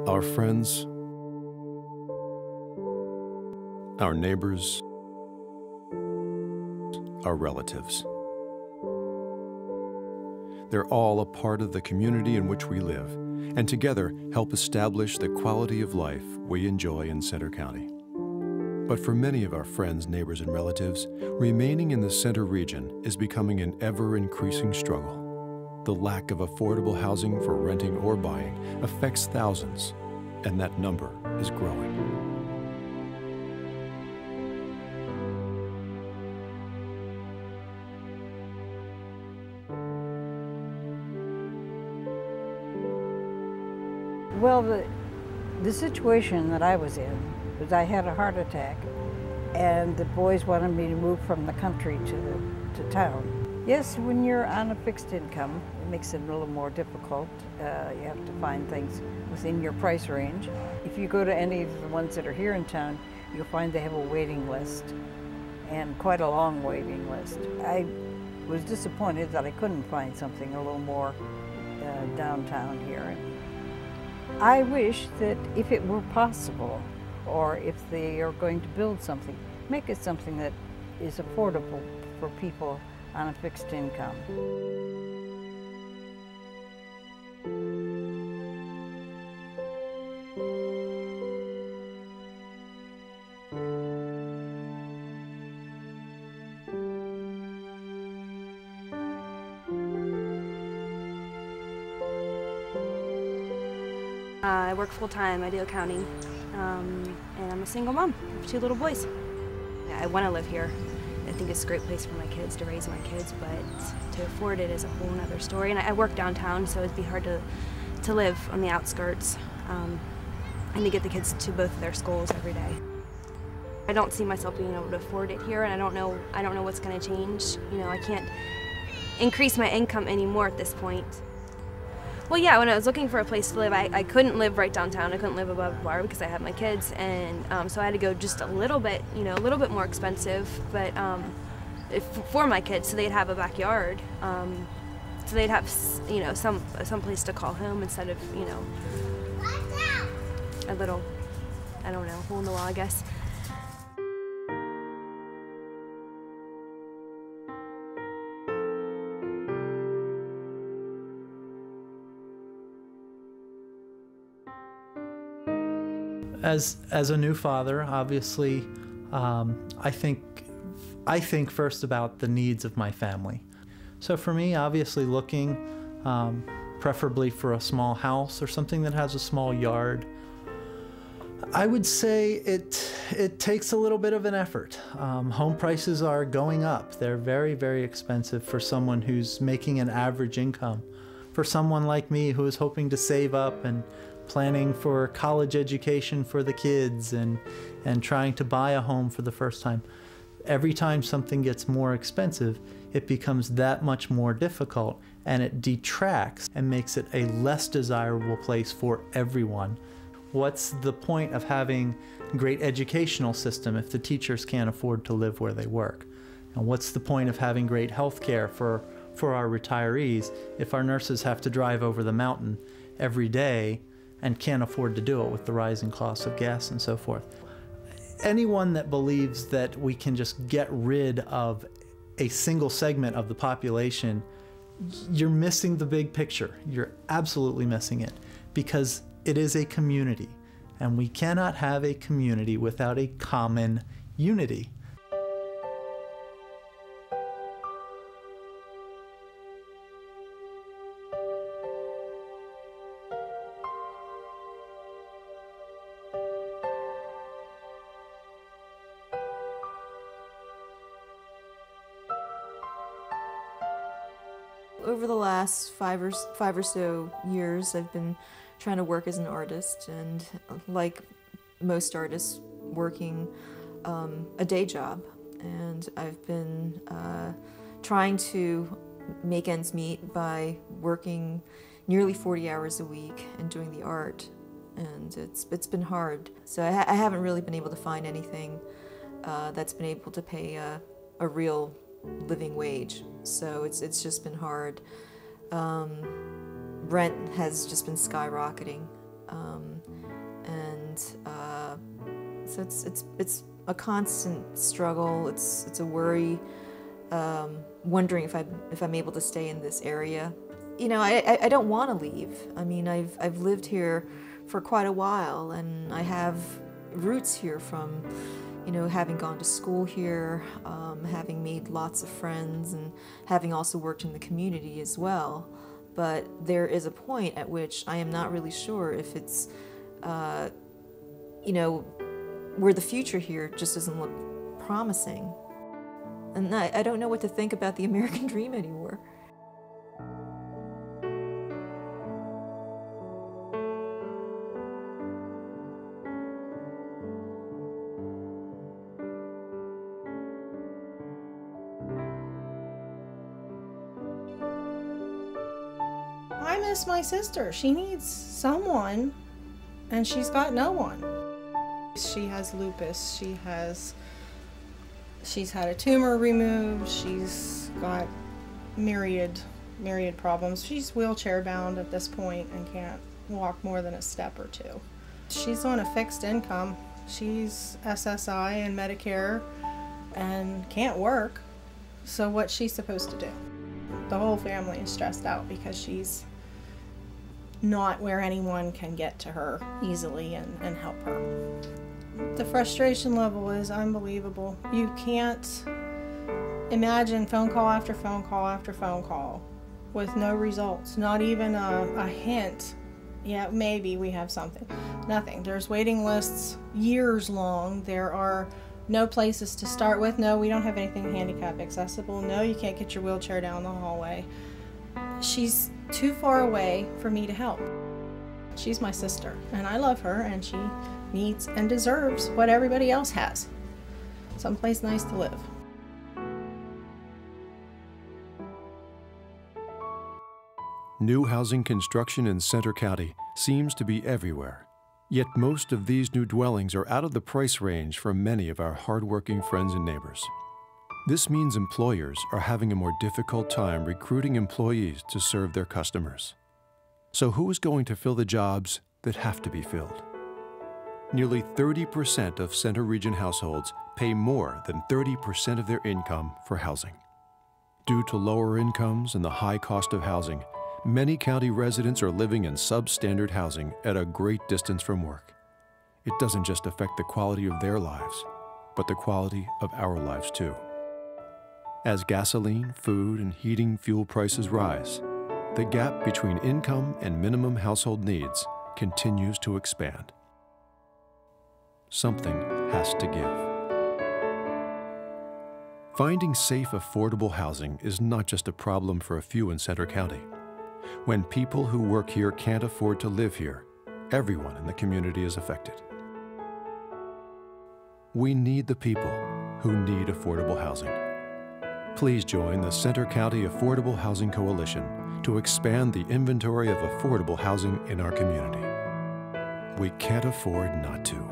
Our friends, our neighbors, our relatives. They're all a part of the community in which we live, and together help establish the quality of life we enjoy in Centre County. But for many of our friends, neighbors, and relatives, remaining in the Centre region is becoming an ever-increasing struggle. The lack of affordable housing for renting or buying affects thousands, and that number is growing. Well, the situation that I was in was I had a heart attack, and the boys wanted me to move from the country to town. Yes, when you're on a fixed income, it makes it a little more difficult. You have to find things within your price range. If you go to any of the ones that are here in town, you'll find they have a waiting list, and quite a long waiting list. I was disappointed that I couldn't find something a little more downtown here. I wish that if it were possible, or if they are going to build something, make it something that is affordable for people on a fixed income. I work full-time, I do accounting, and I'm a single mom of 2 little boys. I want to live here. I think it's a great place for my kids, to raise my kids, but to afford it is a whole other story. And I work downtown, so it'd be hard to live on the outskirts and to get the kids to both of their schools every day. I don't see myself being able to afford it here, and I don't know what's going to change. You know, I can't increase my income anymore at this point. Well, yeah, when I was looking for a place to live, I couldn't live right downtown. I couldn't live above the bar because I have my kids, and so I had to go just a little bit, you know, a little bit more expensive, but for my kids, so they'd have a backyard, so they'd have, you know, some place to call home instead of, you know, a little, I don't know, hole in the wall, I guess. As a new father, obviously, I think first about the needs of my family. So for me, obviously looking preferably for a small house or something that has a small yard. I would say it takes a little bit of an effort. Home prices are going up. They're very, very expensive for someone who's making an average income. For someone like me who is hoping to save up and planning for college education for the kids and trying to buy a home for the first time. Every time something gets more expensive, it becomes that much more difficult, and it detracts and makes it a less desirable place for everyone. What's the point of having a great educational system if the teachers can't afford to live where they work? And what's the point of having great health care for our retirees if our nurses have to drive over the mountain every day and can't afford to do it with the rising costs of gas and so forth? Anyone that believes that we can just get rid of a single segment of the population, you're missing the big picture. You're absolutely missing it, because it is a community, and we cannot have a community without a common unity. Over the last five or so years, I've been trying to work as an artist, and like most artists, working a day job. And I've been trying to make ends meet by working nearly 40 hours a week and doing the art. And it's been hard. So I haven't really been able to find anything that's been able to pay a real living wage. So it's just been hard. Rent has just been skyrocketing. So it's a constant struggle. It's a worry, wondering if I'm able to stay in this area. You know, I don't want to leave. I mean, I've lived here for quite a while, and I have roots here from, you know, having gone to school here, having made lots of friends, and having also worked in the community as well. But there is a point at which I am not really sure if it's, you know, where the future here just doesn't look promising. And I don't know what to think about the American dream anymore. I miss my sister. She needs someone, and she's got no one. She has lupus. She's had a tumor removed. She's got myriad problems. She's wheelchair bound at this point and can't walk more than a step or two. She's on a fixed income. She's SSI and Medicare and can't work. So what's she supposed to do? The whole family is stressed out because she's not where anyone can get to her easily and help her. The frustration level is unbelievable. You can't imagine phone call after phone call after phone call with no results, not even a hint. Yeah, maybe we have something. Nothing. There's waiting lists years long. There are no places to start with. No, we don't have anything handicap accessible. No, you can't get your wheelchair down the hallway. She's too far away for me to help. She's my sister, and I love her, and she needs and deserves what everybody else has. Someplace nice to live. New housing construction in Centre County seems to be everywhere. Yet most of these new dwellings are out of the price range for many of our hardworking friends and neighbors. This means employers are having a more difficult time recruiting employees to serve their customers. So who is going to fill the jobs that have to be filled? Nearly 30% of Centre Region households pay more than 30% of their income for housing. Due to lower incomes and the high cost of housing, many county residents are living in substandard housing at a great distance from work. It doesn't just affect the quality of their lives, but the quality of our lives too. As gasoline, food, and heating fuel prices rise, the gap between income and minimum household needs continues to expand. Something has to give. Finding safe, affordable housing is not just a problem for a few in Centre County. When people who work here can't afford to live here, everyone in the community is affected. We need the people who need affordable housing. Please join the Centre County Affordable Housing Coalition to expand the inventory of affordable housing in our community. We can't afford not to.